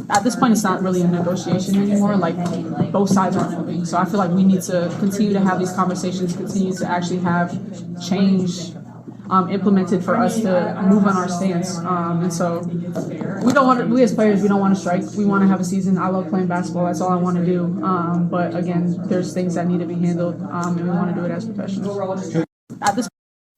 at this point, it's not really a negotiation anymore. Like, both sides are moving. So I feel like we need to continue to have these conversations, continue to actually have change implemented for us to move on our stance. And so we don't want to, we as players, we don't want to strike. We want to have a season. I love playing basketball. That's all I want to do. But again, there's things that need to be handled, and we want to do it as professionals.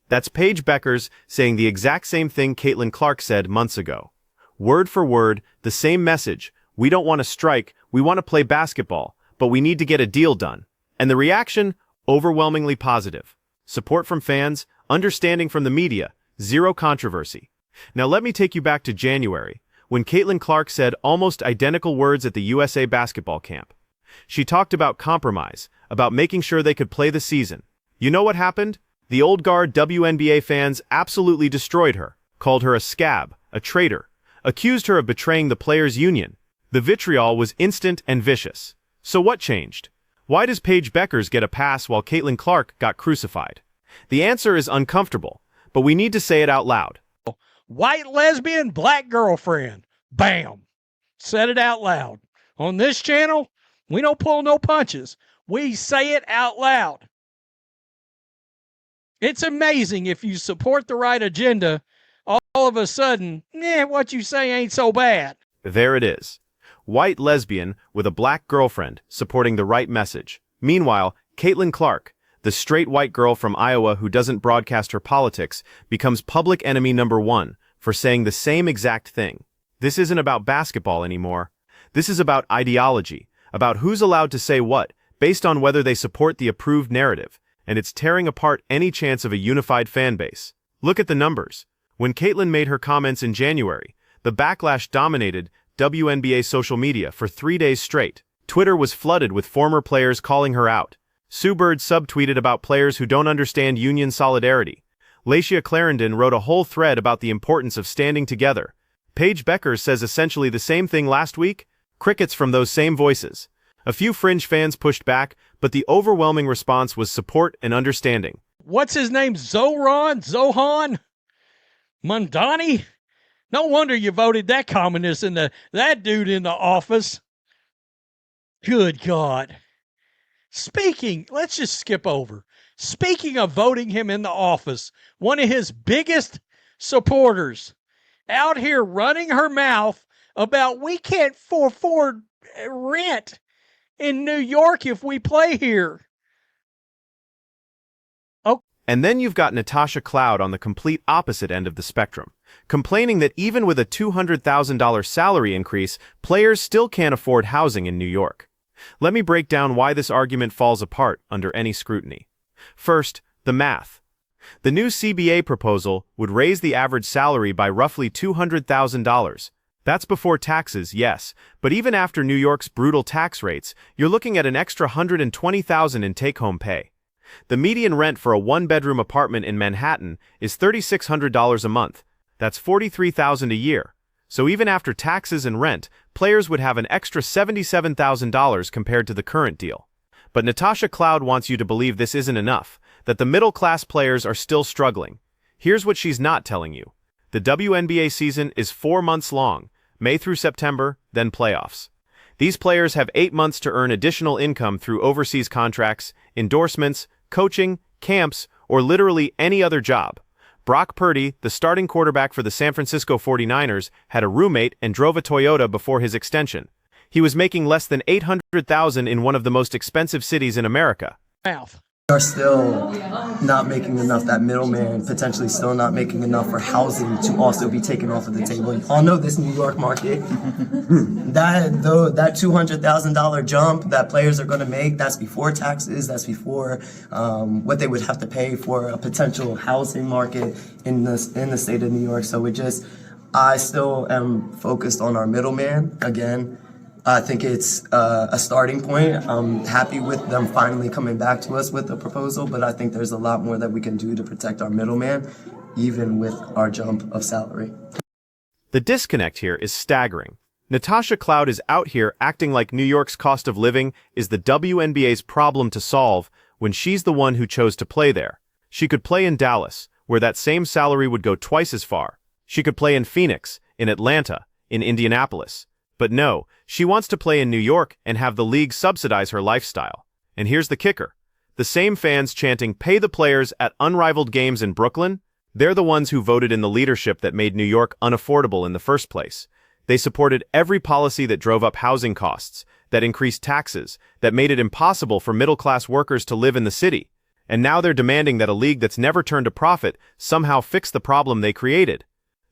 That's Paige Bueckers saying the exact same thing Caitlin Clark said months ago. Word for word, the same message. We don't want to strike, we want to play basketball, but we need to get a deal done. And the reaction? Overwhelmingly positive. Support from fans, understanding from the media, zero controversy. Now let me take you back to January, when Caitlin Clark said almost identical words at the USA basketball camp. She talked about compromise, about making sure they could play the season. You know what happened? The old guard WNBA fans absolutely destroyed her, called her a scab, a traitor, accused her of betraying the players' union. The vitriol was instant and vicious. So what changed? Why does Paige Bueckers get a pass while Caitlin Clark got crucified? The answer is uncomfortable, but we need to say it out loud. White lesbian, black girlfriend. Bam. Said it out loud. On this channel, we don't pull no punches. We say it out loud. It's amazing if you support the right agenda, all of a sudden, what you say ain't so bad. There it is. White lesbian with a black girlfriend supporting the right message. Meanwhile, Caitlin Clark, the straight white girl from Iowa who doesn't broadcast her politics, becomes public enemy number one for saying the same exact thing. This isn't about basketball anymore. This is about ideology, about who's allowed to say what, based on whether they support the approved narrative, and it's tearing apart any chance of a unified fan base. Look at the numbers. When Caitlin made her comments in January, the backlash dominated WNBA social media for 3 days straight. Twitter was flooded with former players calling her out. Sue Bird subtweeted about players who don't understand union solidarity. Lacia Clarendon wrote a whole thread about the importance of standing together. Paige Bueckers says essentially the same thing last week. Crickets from those same voices. A few fringe fans pushed back, but the overwhelming response was support and understanding. What's his name? Zohan? Mundani? No wonder you voted that communist that dude in the office. Good God. Let's just skip over. Speaking of voting him in the office, one of his biggest supporters out here running her mouth about we can't afford rent in New York if we play here. Oh. And then you've got Natasha Cloud on the complete opposite end of the spectrum, complaining that even with a $200,000 salary increase, players still can't afford housing in New York. Let me break down why this argument falls apart under any scrutiny. First, the math. The new CBA proposal would raise the average salary by roughly $200,000. That's before taxes, yes, but even after New York's brutal tax rates, you're looking at an extra $120,000 in take-home pay. The median rent for a one-bedroom apartment in Manhattan is $3,600 a month. That's $43,000 a year. So even after taxes and rent, players would have an extra $77,000 compared to the current deal. But Natasha Cloud wants you to believe this isn't enough, that the middle-class players are still struggling. Here's what she's not telling you. The WNBA season is 4 months long, May through September, then playoffs. These players have 8 months to earn additional income through overseas contracts, endorsements, coaching, camps, or literally any other job. Brock Purdy, the starting quarterback for the San Francisco 49ers, had a roommate and drove a Toyota before his extension. He was making less than $800,000 in one of the most expensive cities in America. Are still not making enough. That middleman potentially still not making enough for housing to also be taken off of the table. You all know this New York market. that $200,000 jump that players are going to make, that's before taxes, that's before what they would have to pay for a potential housing market in the state of New York. So I still am focused on our middleman again. I think it's a starting point. I'm happy with them finally coming back to us with a proposal, but I think there's a lot more that we can do to protect our middleman, even with our jump of salary. The disconnect here is staggering. Natasha Cloud is out here acting like New York's cost of living is the WNBA's problem to solve when she's the one who chose to play there. She could play in Dallas, where that same salary would go twice as far. She could play in Phoenix, in Atlanta, in Indianapolis. But no, she wants to play in New York and have the league subsidize her lifestyle. And here's the kicker. The same fans chanting "Pay the players" at Unrivaled games in Brooklyn, they're the ones who voted in the leadership that made New York unaffordable in the first place. They supported every policy that drove up housing costs, that increased taxes, that made it impossible for middle-class workers to live in the city. And now they're demanding that a league that's never turned a profit somehow fix the problem they created.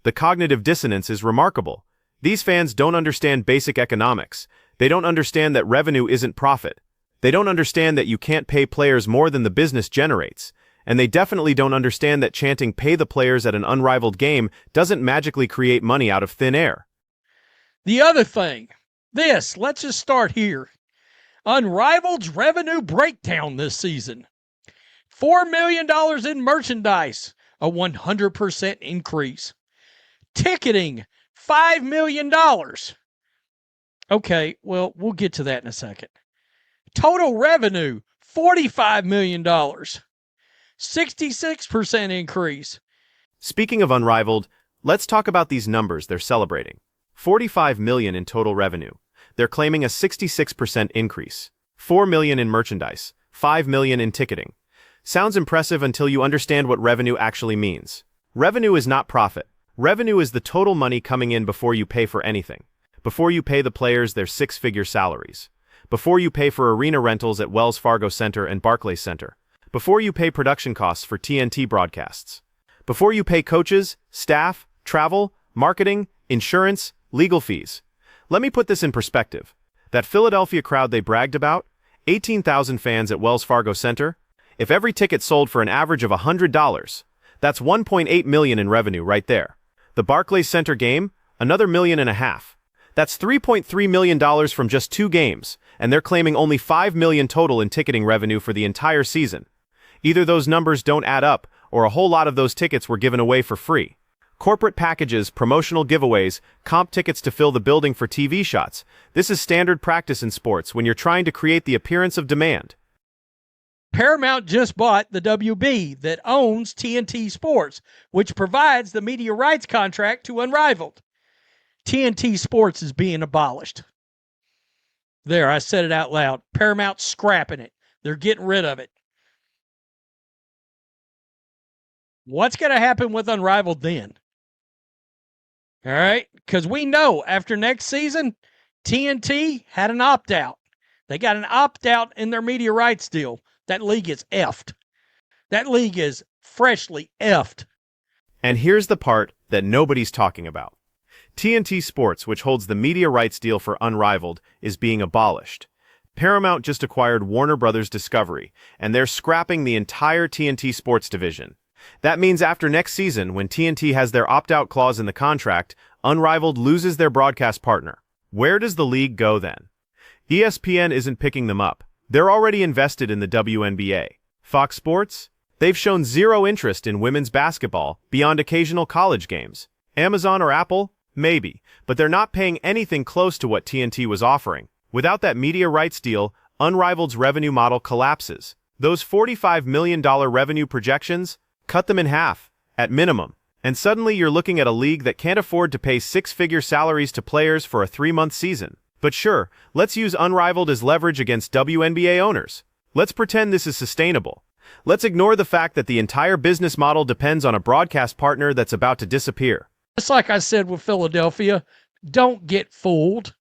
The cognitive dissonance is remarkable. These fans don't understand basic economics. They don't understand that revenue isn't profit. They don't understand that you can't pay players more than the business generates. And they definitely don't understand that chanting "Pay the players" at an Unrivaled game doesn't magically create money out of thin air. The other thing, let's just start here. Unrivaled's revenue breakdown this season. $4 million in merchandise, a 100% increase. Ticketing, $5 million. Okay, well, we'll get to that in a second. Total revenue, $45 million. 66% increase. Speaking of Unrivaled, let's talk about these numbers they're celebrating. $45 million in total revenue. They're claiming a 66% increase. $4 million in merchandise. $5 million in ticketing. Sounds impressive until you understand what revenue actually means. Revenue is not profit. Revenue is the total money coming in before you pay for anything. Before you pay the players their six-figure salaries. Before you pay for arena rentals at Wells Fargo Center and Barclays Center. Before you pay production costs for TNT broadcasts. Before you pay coaches, staff, travel, marketing, insurance, legal fees. Let me put this in perspective. That Philadelphia crowd they bragged about, 18,000 fans at Wells Fargo Center, if every ticket sold for an average of $100, that's $1.8 million in revenue right there. The Barclays Center game, another $1.5 million. That's $3.3 million from just 2 games, and they're claiming only $5 million total in ticketing revenue for the entire season. Either those numbers don't add up, or a whole lot of those tickets were given away for free. Corporate packages, promotional giveaways, comp tickets to fill the building for TV shots. This is standard practice in sports when you're trying to create the appearance of demand. Paramount just bought the WB that owns TNT Sports, which provides the media rights contract to Unrivaled. TNT Sports is being abolished. There, I said it out loud. Paramount's scrapping it. They're getting rid of it. What's going to happen with Unrivaled then? All right? Because we know after next season, TNT had an opt-out. They got an opt-out in their media rights deal. That league is effed. That league is freshly effed. And here's the part that nobody's talking about. TNT Sports, which holds the media rights deal for Unrivaled, is being abolished. Paramount just acquired Warner Bros. Discovery, and they're scrapping the entire TNT Sports division. That means after next season, when TNT has their opt-out clause in the contract, Unrivaled loses their broadcast partner. Where does the league go then? ESPN isn't picking them up. They're already invested in the WNBA. Fox Sports? They've shown zero interest in women's basketball beyond occasional college games. Amazon or Apple? Maybe, but they're not paying anything close to what TNT was offering. Without that media rights deal, Unrivaled's revenue model collapses. Those $45 million revenue projections? Cut them in half, at minimum. And suddenly you're looking at a league that can't afford to pay six-figure salaries to players for a 3-month season. But sure, let's use Unrivaled as leverage against WNBA owners. Let's pretend this is sustainable. Let's ignore the fact that the entire business model depends on a broadcast partner that's about to disappear. Just like I said with Philadelphia, don't get fooled.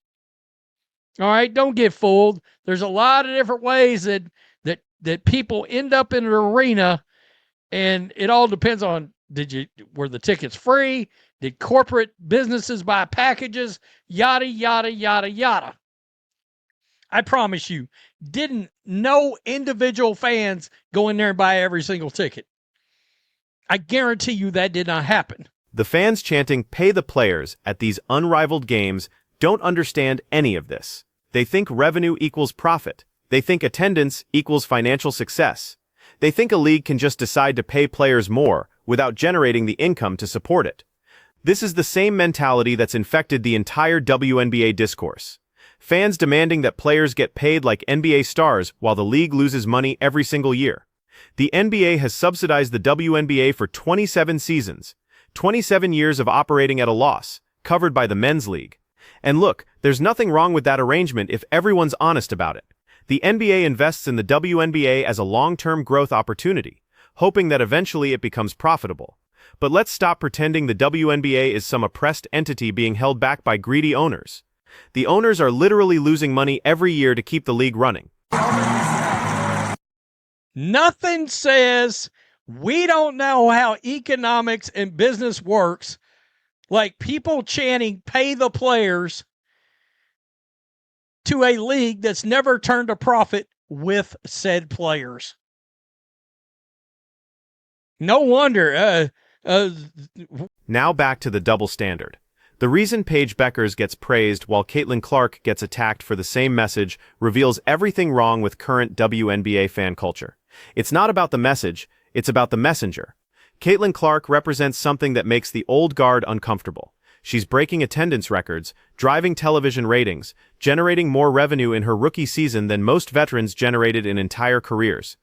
All right, don't get fooled. There's a lot of different ways that people end up in an arena, and it all depends on were the tickets free? Did corporate businesses buy packages? Yada, yada, yada, yada. I promise you, didn't no individual fans go in there and buy every single ticket. I guarantee you that did not happen. The fans chanting "Pay the players" at these Unrivaled games don't understand any of this. They think revenue equals profit. They think attendance equals financial success. They think a league can just decide to pay players more without generating the income to support it. This is the same mentality that's infected the entire WNBA discourse. Fans demanding that players get paid like NBA stars while the league loses money every single year. The NBA has subsidized the WNBA for 27 seasons, 27 years of operating at a loss, covered by the men's league. And look, there's nothing wrong with that arrangement if everyone's honest about it. The NBA invests in the WNBA as a long-term growth opportunity, hoping that eventually it becomes profitable. But let's stop pretending the WNBA is some oppressed entity being held back by greedy owners. The owners are literally losing money every year to keep the league running. Nothing says we don't know how economics and business works like people chanting pay the players to a league that's never turned a profit with said players. No wonder. Now back to the double standard. The reason Paige Bueckers gets praised while Caitlin Clark gets attacked for the same message reveals everything wrong with current WNBA fan culture. It's not about the message, it's about the messenger. Caitlin Clark represents something that makes the old guard uncomfortable. She's breaking attendance records, driving television ratings, generating more revenue in her rookie season than most veterans generated in entire careers.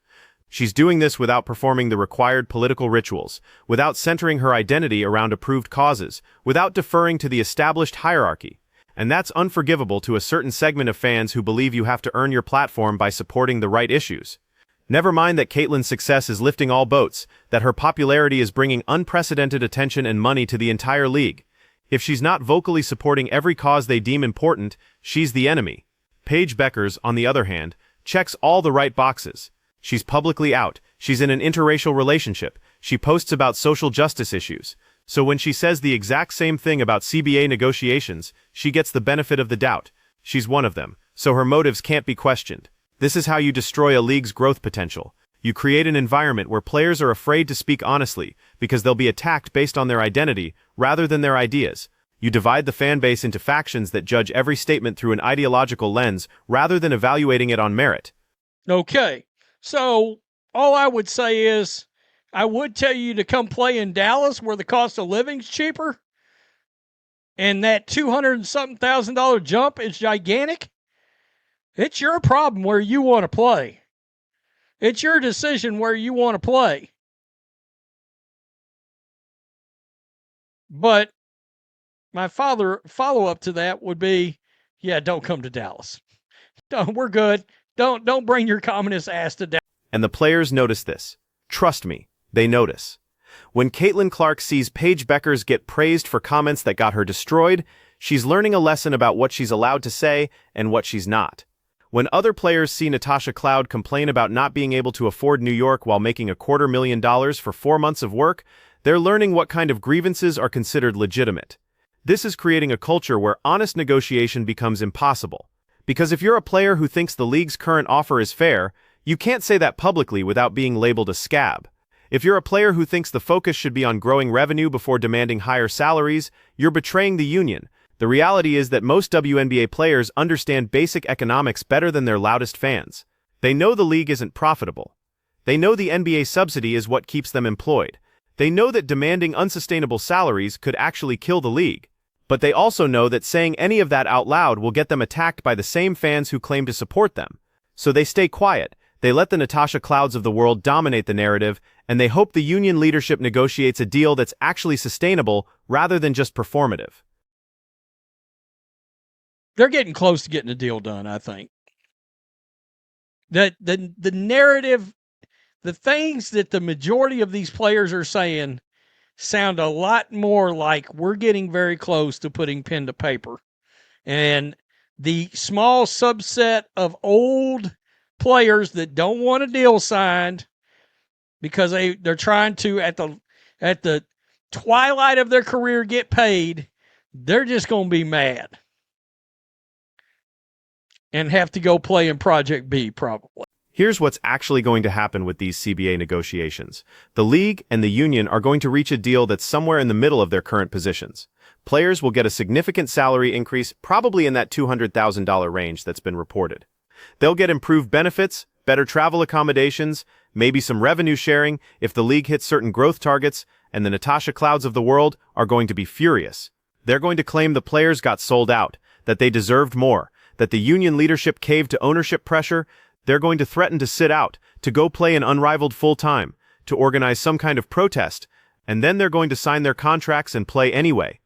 She's doing this without performing the required political rituals, without centering her identity around approved causes, without deferring to the established hierarchy. And that's unforgivable to a certain segment of fans who believe you have to earn your platform by supporting the right issues. Never mind that Caitlin's success is lifting all boats, that her popularity is bringing unprecedented attention and money to the entire league. If she's not vocally supporting every cause they deem important, she's the enemy. Paige Bueckers, on the other hand, checks all the right boxes. She's publicly out, she's in an interracial relationship, she posts about social justice issues. So when she says the exact same thing about CBA negotiations, she gets the benefit of the doubt. She's one of them, so her motives can't be questioned. This is how you destroy a league's growth potential. You create an environment where players are afraid to speak honestly because they'll be attacked based on their identity rather than their ideas. You divide the fan base into factions that judge every statement through an ideological lens rather than evaluating it on merit. Okay, so all I would say is I would tell you to come play in Dallas where the cost of living's cheaper and that $200 and something thousand jump is gigantic. It's your problem where you want to play. It's your decision where you want to play. But my follow-up to that would be, yeah, don't come to Dallas. We're good. Don't bring your communist ass to Dallas. And the players notice this. Trust me, they notice. When Caitlin Clark sees Paige Bueckers get praised for comments that got her destroyed, she's learning a lesson about what she's allowed to say and what she's not. When other players see Natasha Cloud complain about not being able to afford New York while making $250,000 for 4 months of work, they're learning what kind of grievances are considered legitimate. This is creating a culture where honest negotiation becomes impossible. Because if you're a player who thinks the league's current offer is fair, you can't say that publicly without being labeled a scab. If you're a player who thinks the focus should be on growing revenue before demanding higher salaries, you're betraying the union. The reality is that most WNBA players understand basic economics better than their loudest fans. They know the league isn't profitable. They know the NBA subsidy is what keeps them employed. They know that demanding unsustainable salaries could actually kill the league. But they also know that saying any of that out loud will get them attacked by the same fans who claim to support them. So they stay quiet. They let the Natasha Clouds of the world dominate the narrative, and they hope the union leadership negotiates a deal that's actually sustainable rather than just performative. They're getting close to getting a deal done, I think. The narrative, the things that the majority of these players are saying sound a lot more like we're getting very close to putting pen to paper. And the small subset of old players that don't want a deal signed because they're trying to, at the twilight of their career, get paid, they're just going to be mad and have to go play in Project B, probably. Here's what's actually going to happen with these CBA negotiations. The league and the union are going to reach a deal that's somewhere in the middle of their current positions. Players will get a significant salary increase, probably in that $200,000 range that's been reported. They'll get improved benefits, better travel accommodations, maybe some revenue sharing if the league hits certain growth targets, and the Natasha Clouds of the world are going to be furious. They're going to claim the players got sold out, that they deserved more, that the union leadership caved to ownership pressure. They're going to threaten to sit out, to go play in Unrivaled full-time, to organize some kind of protest, and then they're going to sign their contracts and play anyway.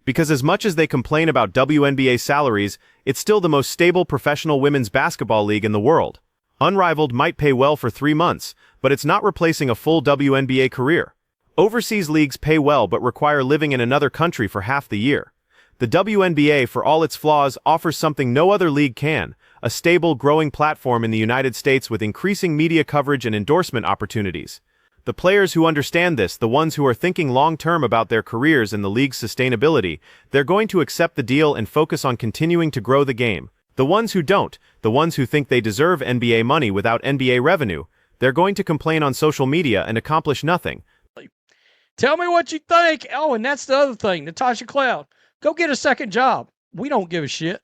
Because as much as they complain about WNBA salaries, it's still the most stable professional women's basketball league in the world. Unrivaled might pay well for 3 months, but it's not replacing a full WNBA career. Overseas leagues pay well but require living in another country for half the year. The WNBA, for all its flaws, offers something no other league can: a stable, growing platform in the United States with increasing media coverage and endorsement opportunities. The players who understand this, the ones who are thinking long-term about their careers and the league's sustainability, they're going to accept the deal and focus on continuing to grow the game. The ones who don't, the ones who think they deserve NBA money without NBA revenue, they're going to complain on social media and accomplish nothing. Tell me what you think. Oh, and that's the other thing. Natasha Cloud, go get a second job. We don't give a shit.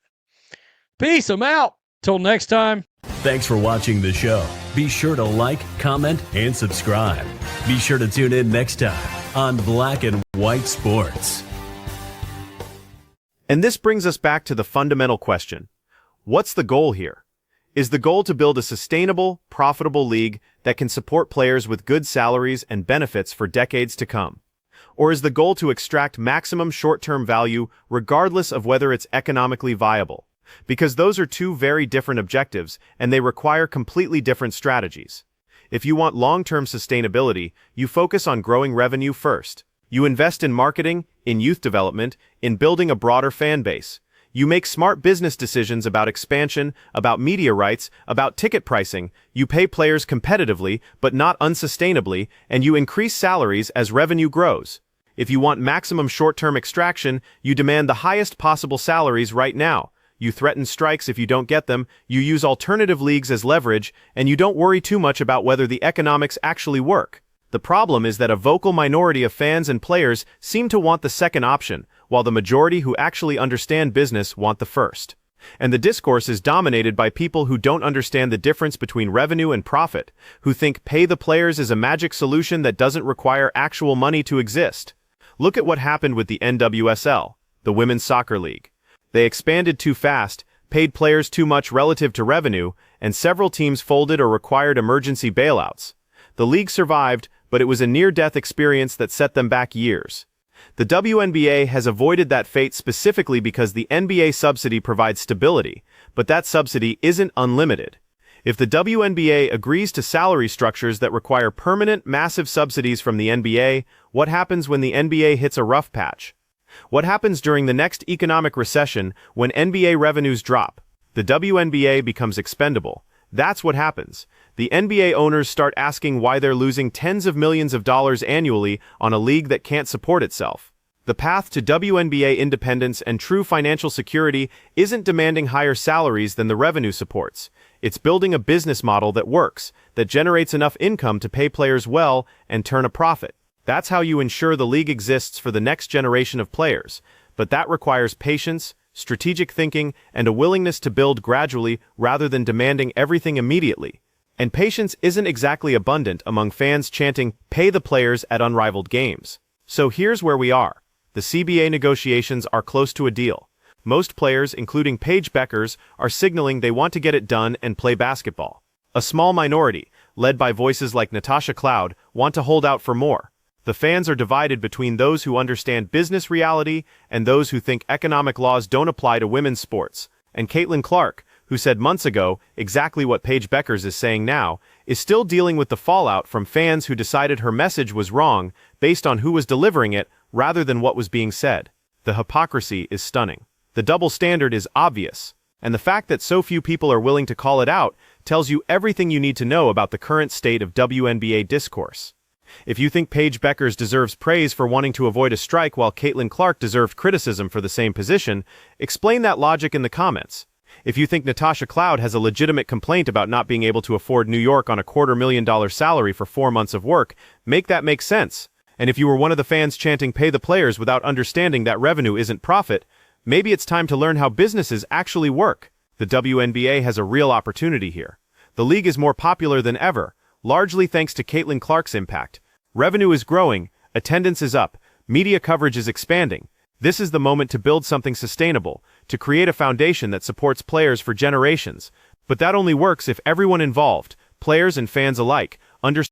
Peace. I'm out. Till next time. Thanks for watching the show. Be sure to like, comment, and subscribe. Be sure to tune in next time on Black and White Sports. And this brings us back to the fundamental question. What's the goal here? Is the goal to build a sustainable, profitable league that can support players with good salaries and benefits for decades to come? Or is the goal to extract maximum short-term value regardless of whether it's economically viable? Because those are two very different objectives, and they require completely different strategies. If you want long-term sustainability, you focus on growing revenue first. You invest in marketing, in youth development, in building a broader fan base. You make smart business decisions about expansion, about media rights, about ticket pricing. You pay players competitively, but not unsustainably, and you increase salaries as revenue grows. If you want maximum short-term extraction, you demand the highest possible salaries right now. You threaten strikes if you don't get them, you use alternative leagues as leverage, and you don't worry too much about whether the economics actually work. The problem is that a vocal minority of fans and players seem to want the second option, while the majority who actually understand business want the first. And the discourse is dominated by people who don't understand the difference between revenue and profit, who think pay the players is a magic solution that doesn't require actual money to exist. Look at what happened with the NWSL, the Women's Soccer League. They expanded too fast, paid players too much relative to revenue, and several teams folded or required emergency bailouts. The league survived, but it was a near-death experience that set them back years. The WNBA has avoided that fate specifically because the NBA subsidy provides stability, but that subsidy isn't unlimited. If the WNBA agrees to salary structures that require permanent, massive subsidies from the NBA, what happens when the NBA hits a rough patch? What happens during the next economic recession when NBA revenues drop? The WNBA becomes expendable. That's what happens. The NBA owners start asking why they're losing tens of millions of dollars annually on a league that can't support itself. The path to WNBA independence and true financial security isn't demanding higher salaries than the revenue supports. It's building a business model that works, that generates enough income to pay players well and turn a profit. That's how you ensure the league exists for the next generation of players. But that requires patience, strategic thinking, and a willingness to build gradually rather than demanding everything immediately. And patience isn't exactly abundant among fans chanting, "Pay the players" at Unrivaled games. So here's where we are. The CBA negotiations are close to a deal. Most players, including Paige Bueckers, are signaling they want to get it done and play basketball. A small minority, led by voices like Natasha Cloud, want to hold out for more. The fans are divided between those who understand business reality and those who think economic laws don't apply to women's sports. And Caitlin Clark, who said months ago exactly what Paige Bueckers is saying now, is still dealing with the fallout from fans who decided her message was wrong based on who was delivering it rather than what was being said. The hypocrisy is stunning. The double standard is obvious. And the fact that so few people are willing to call it out tells you everything you need to know about the current state of WNBA discourse. If you think Paige Bueckers deserves praise for wanting to avoid a strike while Caitlin Clark deserved criticism for the same position, explain that logic in the comments. If you think Natasha Cloud has a legitimate complaint about not being able to afford New York on a $250,000 salary for 4 months of work, make that make sense. And if you were one of the fans chanting "pay the players" without understanding that revenue isn't profit, maybe it's time to learn how businesses actually work. The WNBA has a real opportunity here. The league is more popular than ever, largely thanks to Caitlin Clark's impact. Revenue is growing, attendance is up, media coverage is expanding. This is the moment to build something sustainable, to create a foundation that supports players for generations. But that only works if everyone involved, players and fans alike, understands